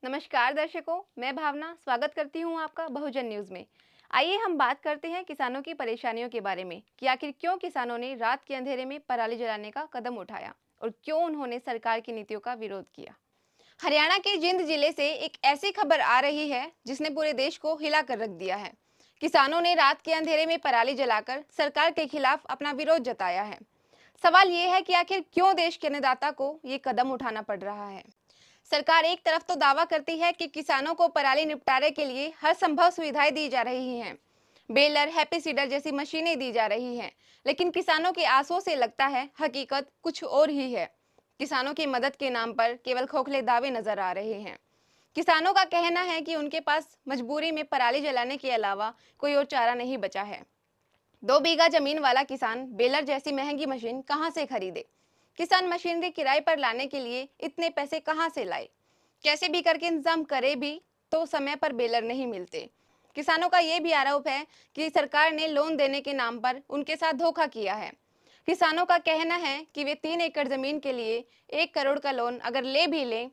नमस्कार दर्शकों, मैं भावना स्वागत करती हूं आपका बहुजन न्यूज में। आइए हम बात करते हैं किसानों की परेशानियों के बारे में कि आखिर क्यों किसानों ने रात के अंधेरे में पराली जलाने का कदम उठाया और क्यों उन्होंने सरकार की नीतियों का विरोध किया। हरियाणा के जिंद जिले से एक ऐसी खबर आ रही है जिसने पूरे देश को हिला कर रख दिया है। किसानों ने रात के अंधेरे में पराली जलाकर सरकार के खिलाफ अपना विरोध जताया है। सवाल ये है कि आखिर क्यों देश के अन्नदाता को ये कदम उठाना पड़ रहा है। सरकार एक तरफ तो दावा करती है कि किसानों को पराली निपटारे के लिए हर संभव सुविधाएं दी जा रही हैं। बेलर, हैप्पी सीडर जैसी मशीनें दी जा रही हैं, लेकिन किसानों के आंसुओं से लगता है हकीकत कुछ और ही है। किसानों की मदद के नाम पर केवल खोखले दावे नजर आ रहे हैं। किसानों का कहना है कि उनके पास मजबूरी में पराली जलाने के अलावा कोई और चारा नहीं बचा है। 2 बीघा जमीन वाला किसान बेलर जैसी महंगी मशीन कहां से खरीदे? किसान मशीनरी किराए पर लाने के लिए इतने पैसे कहां से लाए? कैसे भी करके इंतजाम करे भी तो समय पर बेलर नहीं मिलते। किसानों का यह भी आरोप है कि सरकार ने लोन देने के नाम पर उनके साथ धोखा किया है। किसानों का कहना है कि वे 3 एकड़ जमीन के लिए 1 करोड़ का लोन अगर ले भी लें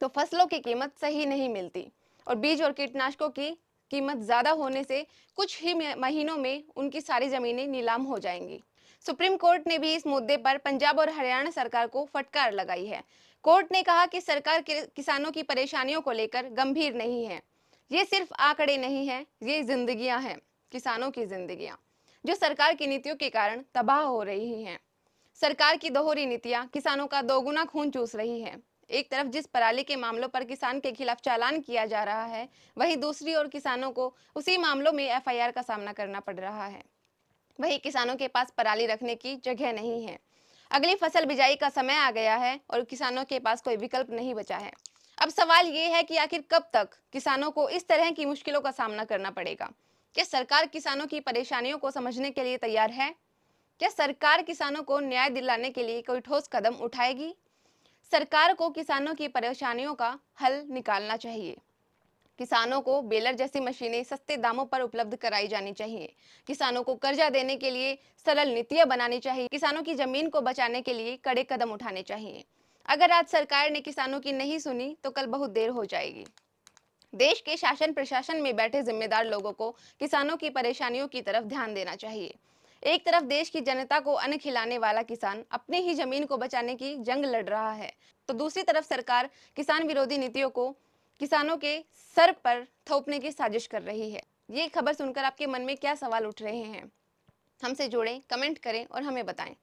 तो फसलों की कीमत सही नहीं मिलती और बीज और कीटनाशकों की कीमत ज्यादा होने से कुछ ही महीनों में उनकी सारी जमीनें नीलाम हो जाएंगी। सुप्रीम कोर्ट ने भी इस मुद्दे पर पंजाब और हरियाणा सरकार को फटकार लगाई है। कोर्ट ने कहा कि सरकार किसानों की परेशानियों को लेकर गंभीर नहीं है। ये सिर्फ आंकड़े नहीं है, ये जिंदगियां हैं, किसानों की जिंदगियां जो सरकार की नीतियों के कारण तबाह हो रही हैं। सरकार की दोहरी नीतियां किसानों का दोगुना खून चूस रही है। एक तरफ जिस पराली के मामलों पर किसान के खिलाफ चालान किया जा रहा है, वहीं दूसरी ओर किसानों को उसी मामलों में एफआईआर का सामना करना पड़ रहा है। वहीं किसानों के पास पराली रखने की जगह नहीं है। अगली फसल बिजाई का समय आ गया है और किसानों के पास कोई विकल्प नहीं बचा है। अब सवाल ये है कि आखिर कब तक किसानों को इस तरह की मुश्किलों का सामना करना पड़ेगा? क्या सरकार किसानों की परेशानियों को समझने के लिए तैयार है? क्या सरकार किसानों को न्याय दिलाने के लिए कोई ठोस कदम उठाएगी? सरकार को किसानों की परेशानियों का हल निकालना चाहिए। किसानों को बेलर जैसी मशीनें सस्ते दामों पर उपलब्ध कराई जानी चाहिए। किसानों को कर्जा देने के लिए सरल नीतियां बनानी चाहिए। किसानों की जमीन को बचाने के लिए कड़े कदम उठाने चाहिए। अगर आज सरकार ने किसानों की नहीं सुनी तो कल बहुत देर हो जाएगी। देश के शासन प्रशासन में बैठे जिम्मेदार लोगों को किसानों की परेशानियों की तरफ ध्यान देना चाहिए। एक तरफ देश की जनता को अन्न खिलाने वाला किसान अपनी ही जमीन को बचाने की जंग लड़ रहा है, तो दूसरी तरफ सरकार किसान विरोधी नीतियों को किसानों के सर पर थोपने की साजिश कर रही है। ये खबर सुनकर आपके मन में क्या सवाल उठ रहे हैं? हमसे जुड़ें, कमेंट करें और हमें बताएं।